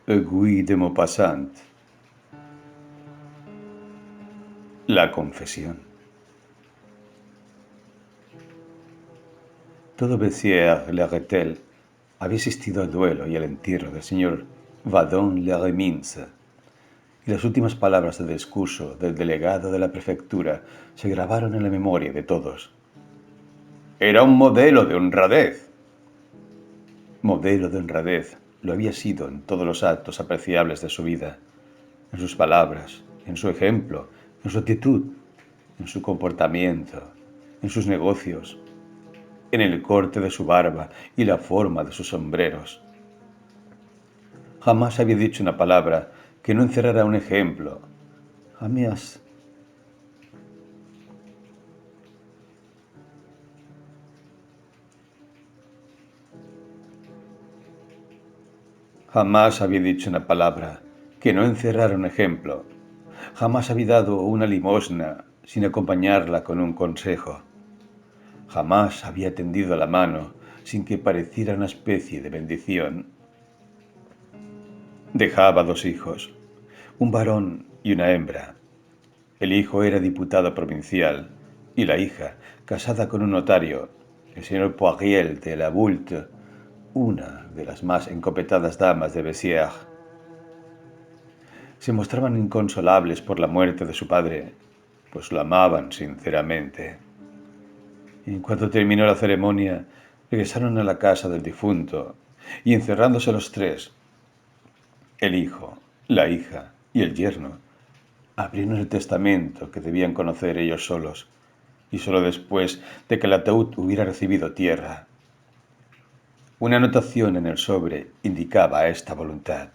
Guy de Maupassant. La confesión. Todo Bessières-le-Rethel había asistido al duelo y al entierro del señor Vadon-le-Remince, y las últimas palabras del discurso del delegado de la prefectura se grabaron en la memoria de todos. Era un modelo de honradez. Modelo de honradez lo había sido en todos los actos apreciables de su vida, en sus palabras, en su ejemplo, en su actitud, en su comportamiento, en sus negocios, en el corte de su barba y la forma de sus sombreros. Jamás había dicho una palabra que no encerrara un ejemplo. Jamás había dicho una palabra que no encerrara un ejemplo. Jamás había dado una limosna sin acompañarla con un consejo. Jamás había tendido la mano sin que pareciera una especie de bendición. Dejaba 2 hijos, un varón y una hembra. El hijo era diputado provincial y la hija, casada con un notario, el señor Poiriel de la Voulte, una de las más encopetadas damas de Bessières. Se mostraban inconsolables por la muerte de su padre, pues lo amaban sinceramente. En cuanto terminó la ceremonia, regresaron a la casa del difunto y, encerrándose los 3, el hijo, la hija y el yerno, abrieron el testamento que debían conocer ellos solos, y solo después de que el ataúd hubiera recibido tierra. Una anotación en el sobre indicaba esta voluntad.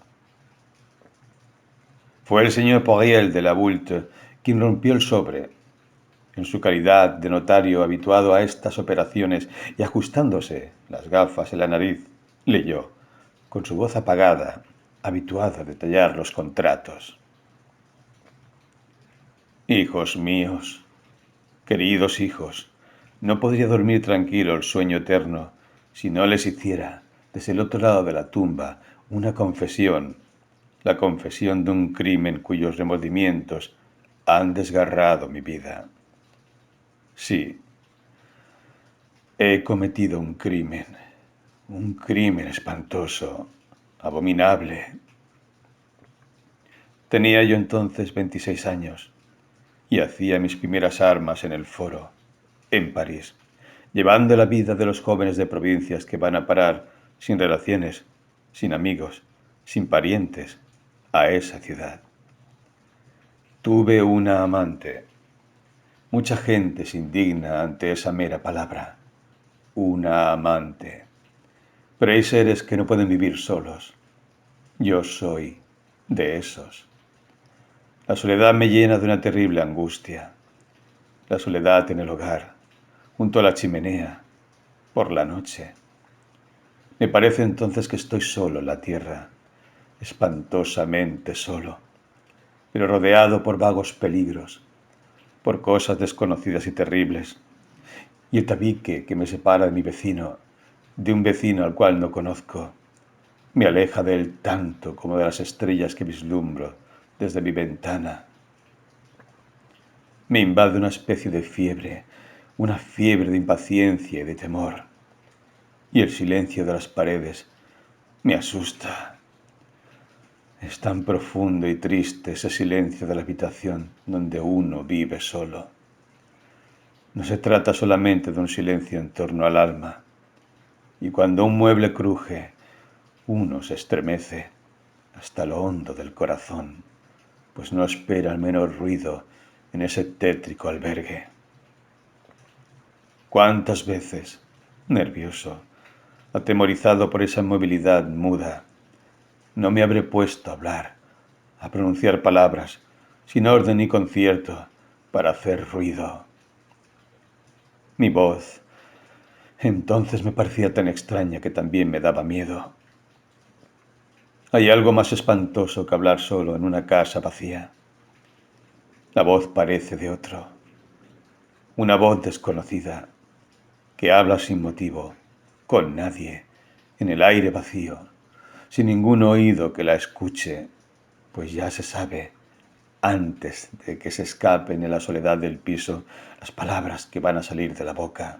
Fue el señor Poiriel de la Voulte quien rompió el sobre. En su calidad de notario habituado a estas operaciones y ajustándose las gafas en la nariz, leyó, con su voz apagada, habituado a detallar los contratos. Hijos míos, queridos hijos, no podría dormir tranquilo el sueño eterno si no les hiciera, desde el otro lado de la tumba, una confesión, la confesión de un crimen cuyos remordimientos han desgarrado mi vida. Sí, he cometido un crimen espantoso, abominable. Tenía yo entonces 26 años y hacía mis primeras armas en el foro, en París, llevando la vida de los jóvenes de provincias que van a parar sin relaciones, sin amigos, sin parientes, a esa ciudad. Tuve una amante. Mucha gente se indigna ante esa mera palabra. Una amante. Pero hay seres que no pueden vivir solos. Yo soy de esos. La soledad me llena de una terrible angustia. La soledad en el hogar, junto a la chimenea, por la noche. Me parece entonces que estoy solo en la tierra, espantosamente solo, pero rodeado por vagos peligros, por cosas desconocidas y terribles, y el tabique que me separa de mi vecino, de un vecino al cual no conozco, me aleja de él tanto como de las estrellas que vislumbro desde mi ventana. Me invade una especie de fiebre, una fiebre de impaciencia y de temor, y el silencio de las paredes me asusta. Es tan profundo y triste ese silencio de la habitación donde uno vive solo. No se trata solamente de un silencio en torno al alma, y cuando un mueble cruje, uno se estremece hasta lo hondo del corazón, pues no espera el menor ruido en ese tétrico albergue. ¿Cuántas veces, nervioso, atemorizado por esa inmovilidad muda, no me habré puesto a hablar, a pronunciar palabras, sin orden ni concierto, para hacer ruido? Mi voz entonces me parecía tan extraña que también me daba miedo. Hay algo más espantoso que hablar solo en una casa vacía. La voz parece de otro, una voz desconocida, que habla sin motivo, con nadie, en el aire vacío, sin ningún oído que la escuche, pues ya se sabe, antes de que se escapen en la soledad del piso, las palabras que van a salir de la boca.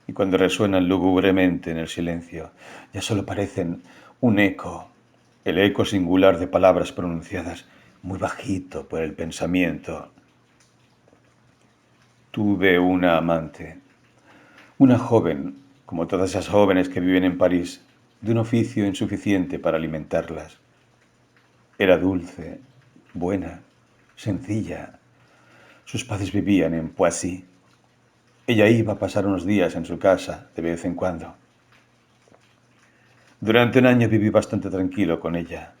Y cuando resuenan lúgubremente en el silencio, ya solo parecen un eco, el eco singular de palabras pronunciadas muy bajito por el pensamiento. Tuve una amante, una joven, como todas esas jóvenes que viven en París, de un oficio insuficiente para alimentarlas. Era dulce, buena, sencilla. Sus padres vivían en Poissy. Ella iba a pasar unos días en su casa de vez en cuando. Durante un año viví bastante tranquilo con ella,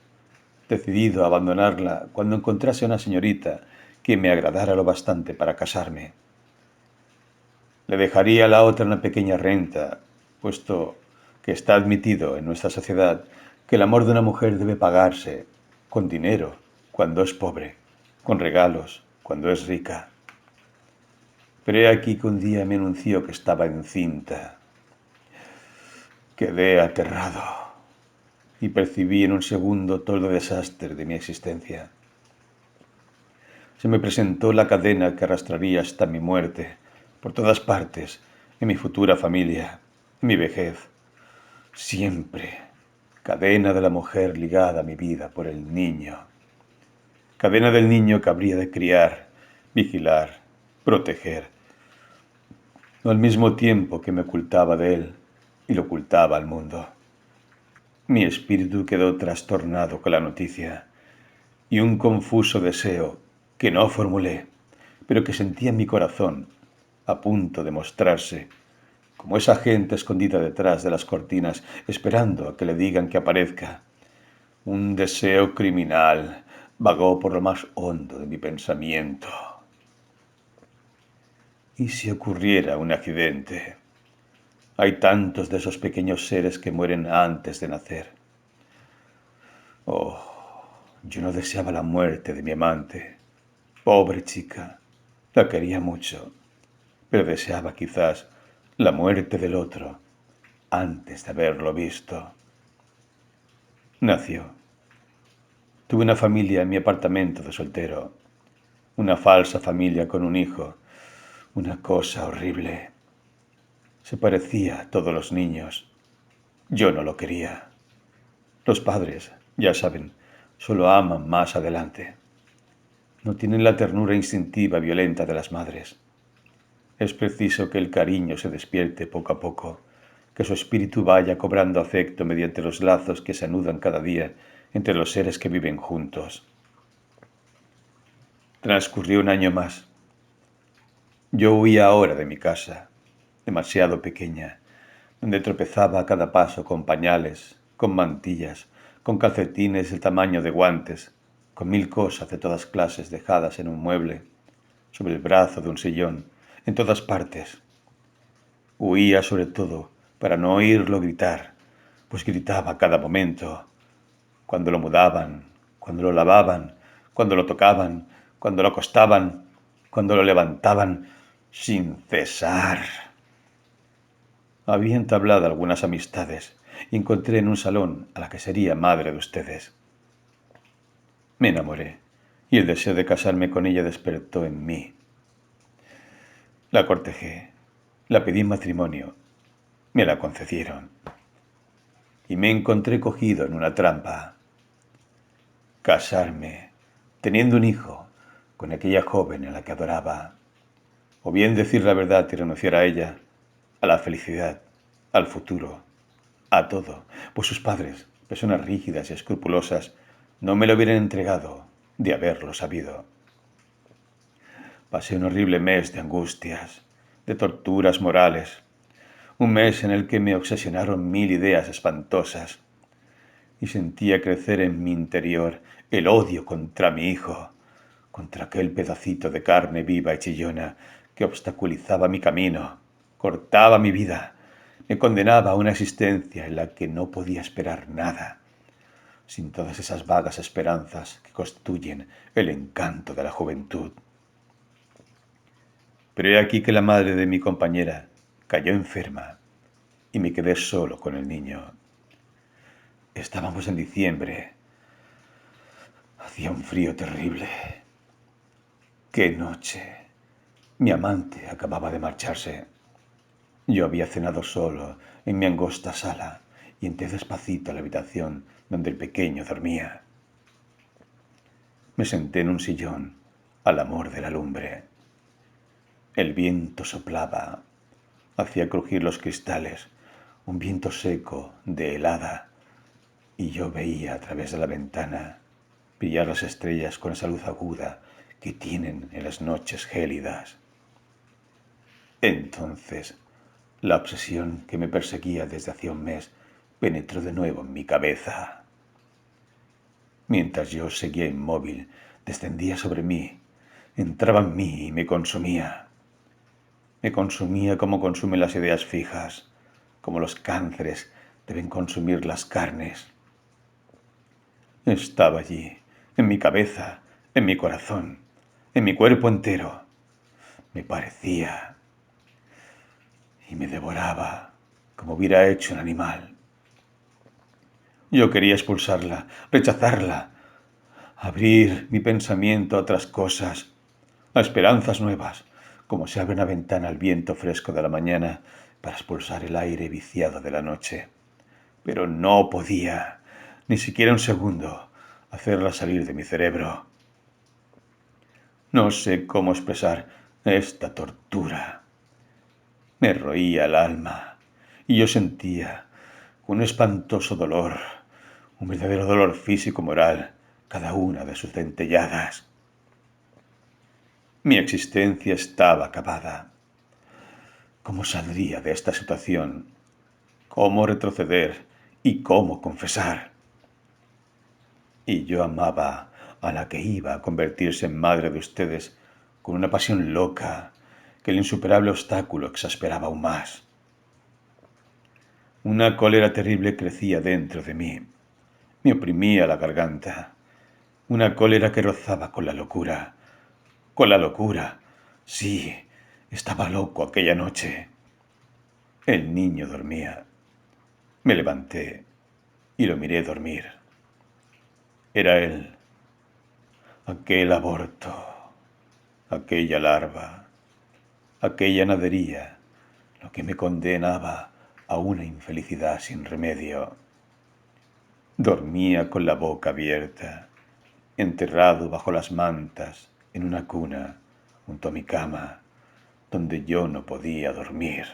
decidido a abandonarla cuando encontrase una señorita que me agradara lo bastante para casarme. Le dejaría a la otra una pequeña renta, puesto que está admitido en nuestra sociedad que el amor de una mujer debe pagarse con dinero cuando es pobre, con regalos cuando es rica. Pero he aquí que un día me anunció que estaba encinta. Quedé aterrado y percibí en un segundo todo el desastre de mi existencia. Se me presentó la cadena que arrastraría hasta mi muerte, por todas partes, en mi futura familia, en mi vejez. Siempre, cadena de la mujer ligada a mi vida por el niño. Cadena del niño que habría de criar, vigilar, proteger, al mismo tiempo que me ocultaba de él y lo ocultaba al mundo. Mi espíritu quedó trastornado con la noticia y un confuso deseo que no formulé, pero que sentía en mi corazón, a punto de mostrarse, como esa gente escondida detrás de las cortinas, esperando a que le digan que aparezca. Un deseo criminal vagó por lo más hondo de mi pensamiento. ¿Y si ocurriera un accidente? Hay tantos de esos pequeños seres que mueren antes de nacer. Oh, yo no deseaba la muerte de mi amante. Pobre chica, la quería mucho, pero deseaba quizás la muerte del otro antes de haberlo visto. Nació. Tuve una familia en mi apartamento de soltero, una falsa familia con un hijo, una cosa horrible. Se parecía a todos los niños. Yo no lo quería. Los padres, ya saben, solo aman más adelante. No tienen la ternura instintiva violenta de las madres. Es preciso que el cariño se despierte poco a poco, que su espíritu vaya cobrando afecto mediante los lazos que se anudan cada día entre los seres que viven juntos. Transcurrió un año más. Yo huía ahora de mi casa, demasiado pequeña, donde tropezaba a cada paso con pañales, con mantillas, con calcetines del tamaño de guantes, con mil cosas de todas clases dejadas en un mueble, sobre el brazo de un sillón, en todas partes. Huía sobre todo para no oírlo gritar, pues gritaba a cada momento, cuando lo mudaban, cuando lo lavaban, cuando lo tocaban, cuando lo acostaban, cuando lo levantaban, sin cesar. Había entablado algunas amistades y encontré en un salón a la que sería madre de ustedes. Me enamoré y el deseo de casarme con ella despertó en mí. La cortejé, la pedí en matrimonio, me la concedieron y me encontré cogido en una trampa. Casarme, teniendo un hijo, con aquella joven a la que adoraba, o bien decir la verdad y renunciar a ella, a la felicidad, al futuro, a todo, pues sus padres, personas rígidas y escrupulosas, no me lo hubieran entregado de haberlo sabido. Pasé un horrible mes de angustias, de torturas morales, un mes en el que me obsesionaron mil ideas espantosas y sentía crecer en mi interior el odio contra mi hijo, contra aquel pedacito de carne viva y chillona que obstaculizaba mi camino, cortaba mi vida, me condenaba a una existencia en la que no podía esperar nada, sin todas esas vagas esperanzas que constituyen el encanto de la juventud. Pero he aquí que la madre de mi compañera cayó enferma y me quedé solo con el niño. Estábamos en diciembre. Hacía un frío terrible. ¡Qué noche! Mi amante acababa de marcharse. Yo había cenado solo en mi angosta sala y entré despacito a la habitación donde el pequeño dormía. Me senté en un sillón, al amor de la lumbre. El viento soplaba, hacía crujir los cristales, un viento seco, de helada, y yo veía a través de la ventana brillar las estrellas con esa luz aguda que tienen en las noches gélidas. Entonces, la obsesión que me perseguía desde hacía un mes penetró de nuevo en mi cabeza. Mientras yo seguía inmóvil, descendía sobre mí, entraba en mí y me consumía. Me consumía como consumen las ideas fijas, como los cánceres deben consumir las carnes. Estaba allí, en mi cabeza, en mi corazón, en mi cuerpo entero. Me parecía y me devoraba como hubiera hecho un animal. Yo quería expulsarla, rechazarla, abrir mi pensamiento a otras cosas, a esperanzas nuevas, como se abre una ventana al viento fresco de la mañana para expulsar el aire viciado de la noche. Pero no podía, ni siquiera un segundo, hacerla salir de mi cerebro. No sé cómo expresar esta tortura. Me roía el alma y yo sentía un espantoso dolor, un verdadero dolor físico-moral, cada una de sus dentelladas. Mi existencia estaba acabada. ¿Cómo saldría de esta situación? ¿Cómo retroceder? ¿Y cómo confesar? Y yo amaba a la que iba a convertirse en madre de ustedes con una pasión loca que el insuperable obstáculo exasperaba aún más. Una cólera terrible crecía dentro de mí. Me oprimía la garganta. Una cólera que rozaba con la locura. Con la locura. Sí, estaba loco aquella noche. El niño dormía. Me levanté y lo miré dormir. Era él, aquel aborto, aquella larva, aquella nadería, lo que me condenaba a una infelicidad sin remedio. Dormía con la boca abierta, enterrado bajo las mantas, en una cuna, junto a mi cama, donde yo no podía dormir.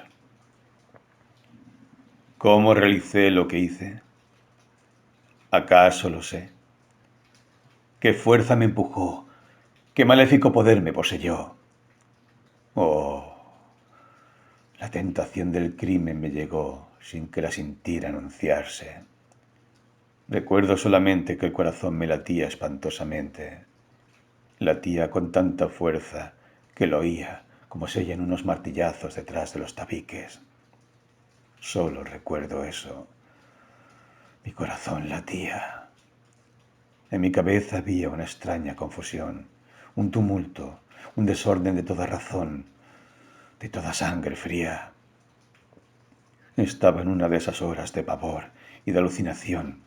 ¿Cómo realicé lo que hice? ¿Acaso lo sé? ¿Qué fuerza me empujó? ¿Qué maléfico poder me poseyó? Oh, la tentación del crimen me llegó sin que la sintiera anunciarse. Recuerdo solamente que el corazón me latía espantosamente. Latía con tanta fuerza que lo oía como se oían unos martillazos detrás de los tabiques. Solo recuerdo eso. Mi corazón latía. En mi cabeza había una extraña confusión, un tumulto, un desorden de toda razón, de toda sangre fría. Estaba en una de esas horas de pavor y de alucinación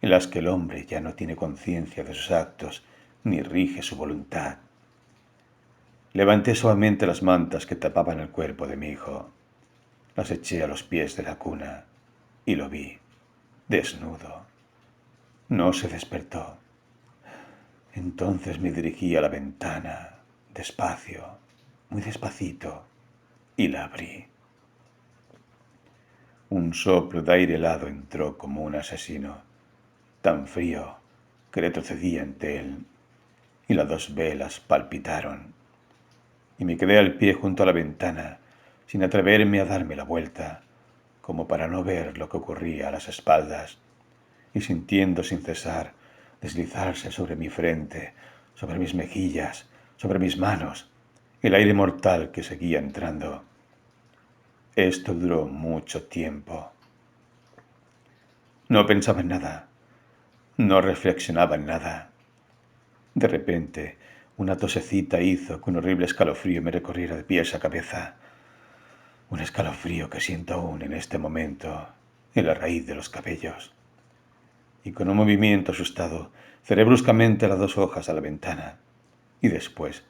en las que el hombre ya no tiene conciencia de sus actos ni rige su voluntad. Levanté suavemente las mantas que tapaban el cuerpo de mi hijo. Las eché a los pies de la cuna y lo vi, desnudo. No se despertó. Entonces me dirigí a la ventana, despacio, muy despacito, y la abrí. Un soplo de aire helado entró como un asesino, tan frío que retrocedí ante él, y las dos velas palpitaron. Y me quedé al pie junto a la ventana, sin atreverme a darme la vuelta, como para no ver lo que ocurría a las espaldas, y sintiendo sin cesar deslizarse sobre mi frente, sobre mis mejillas, sobre mis manos, el aire mortal que seguía entrando. Esto duró mucho tiempo. No pensaba en nada, no reflexionaba en nada. De repente, una tosecita hizo que un horrible escalofrío me recorriera de pies a cabeza. Un escalofrío que siento aún en este momento, en la raíz de los cabellos. y con un movimiento asustado cerré bruscamente las dos hojas a la ventana y después,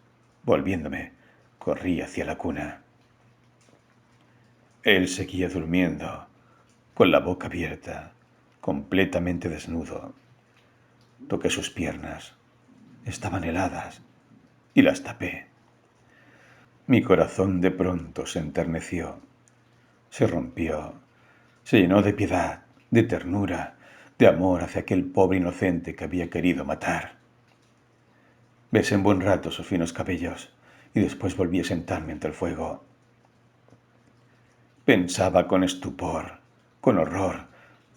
volviéndome, corrí hacia la cuna. Él seguía durmiendo, con la boca abierta, completamente desnudo. Toqué sus piernas. Estaban heladas y las tapé. Mi corazón de pronto se enterneció, se rompió, se llenó de piedad, de ternura, de amor hacia aquel pobre inocente que había querido matar. Besé un buen rato sus finos cabellos y después volví a sentarme ante el fuego. Pensaba con estupor, con horror,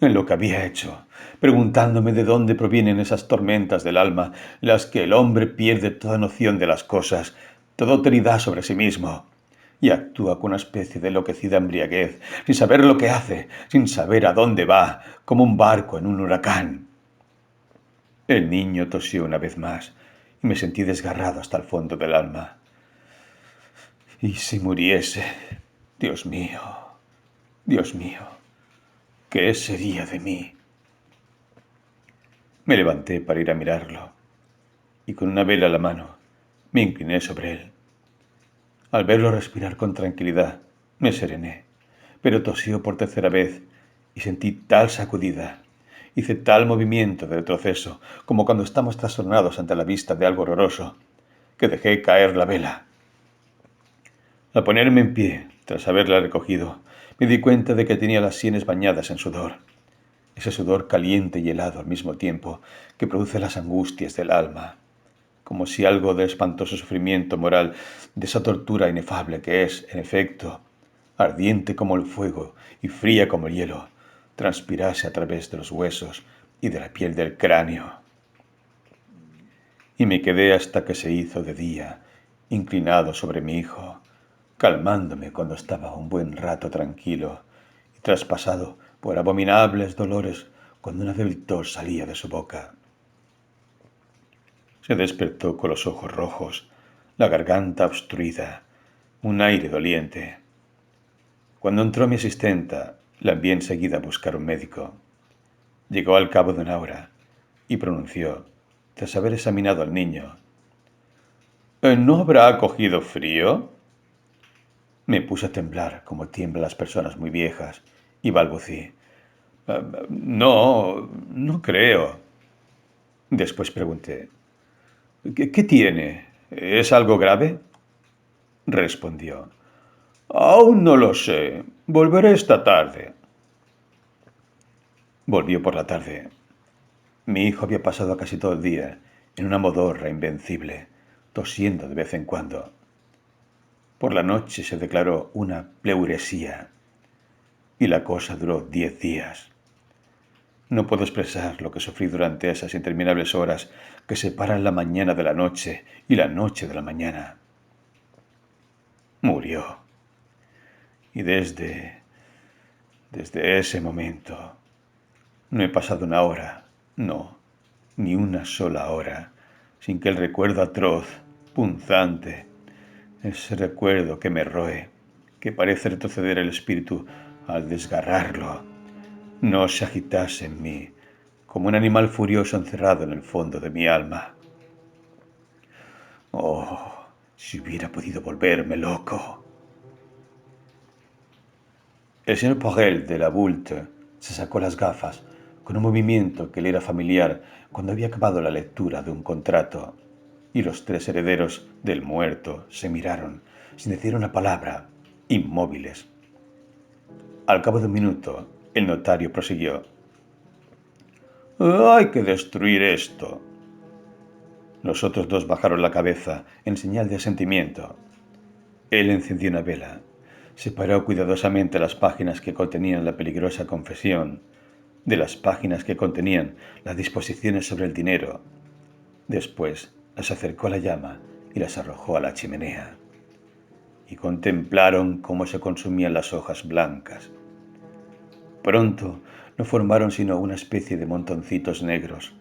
en lo que había hecho, preguntándome de dónde provienen esas tormentas del alma, las que el hombre pierde toda noción de las cosas, toda autoridad sobre sí mismo, y actúa con una especie de enloquecida embriaguez, sin saber lo que hace, sin saber a dónde va, como un barco en un huracán. El niño tosió una vez más, y me sentí desgarrado hasta el fondo del alma. ¿Y si muriese? Dios mío, Dios mío, ¿qué sería de mí? Me levanté para ir a mirarlo, y con una vela a la mano me incliné sobre él. Al verlo respirar con tranquilidad, me serené, pero tosió por tercera vez y sentí tal sacudida, hice tal movimiento de retroceso, como cuando estamos trastornados ante la vista de algo horroroso, que dejé caer la vela. Al ponerme en pie, tras haberla recogido, me di cuenta de que tenía las sienes bañadas en sudor. Ese sudor caliente y helado al mismo tiempo que produce las angustias del alma, como si algo del espantoso sufrimiento moral, de esa tortura inefable que es, en efecto, ardiente como el fuego y fría como el hielo, transpirase a través de los huesos y de la piel del cráneo. Y me quedé hasta que se hizo de día, inclinado sobre mi hijo, calmándome cuando estaba un buen rato tranquilo y traspasado por abominables dolores cuando una débil tos salía de su boca. Se despertó con los ojos rojos, la garganta obstruida, un aire doliente. Cuando entró mi asistenta, la envié enseguida a buscar un médico. Llegó al cabo de una hora y pronunció, tras haber examinado al niño: ¿No habrá cogido frío? Me puse a temblar como tiemblan las personas muy viejas y balbucí: No, no creo. Después pregunté: ¿Qué tiene? ¿Es algo grave? Respondió: Aún no lo sé. Volveré esta tarde. Volvió por la tarde. Mi hijo había pasado casi todo el día en una modorra invencible, tosiendo de vez en cuando. Por la noche se declaró una pleuresía y la cosa duró 10 días. No puedo expresar lo que sufrí durante esas interminables horas que separan la mañana de la noche y la noche de la mañana. Murió. Y desde ese momento no he pasado una hora, no, ni una sola hora, sin que el recuerdo atroz, punzante, ese recuerdo que me roe, que parece retroceder el espíritu al desgarrarlo, no se agitase en mí, como un animal furioso encerrado en el fondo de mi alma. Oh, si hubiera podido volverme loco. El señor Porel de la Voulte se sacó las gafas con un movimiento que le era familiar cuando había acabado la lectura de un contrato, y los tres herederos del muerto se miraron, sin decir una palabra, inmóviles. Al cabo de un minuto, el notario prosiguió: «Hay que destruir esto». Los otros dos bajaron la cabeza en señal de asentimiento. Él encendió una vela, separó cuidadosamente las páginas que contenían la peligrosa confesión de las páginas que contenían las disposiciones sobre el dinero. Después las acercó a la llama y las arrojó a la chimenea. Y contemplaron cómo se consumían las hojas blancas. Pronto no formaron sino una especie de montoncitos negros,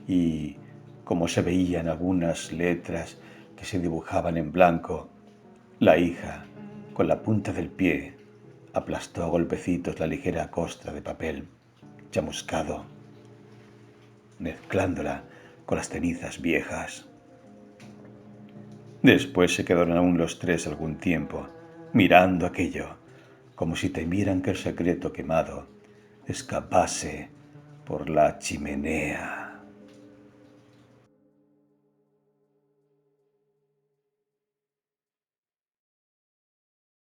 y, como se veían algunas letras que se dibujaban en blanco, la hija, con la punta del pie, aplastó a golpecitos la ligera costra de papel chamuscado mezclándola con las cenizas viejas. Después se quedaron aún los tres algún tiempo, mirando aquello, como si temieran que el secreto quemado escapase por la chimenea.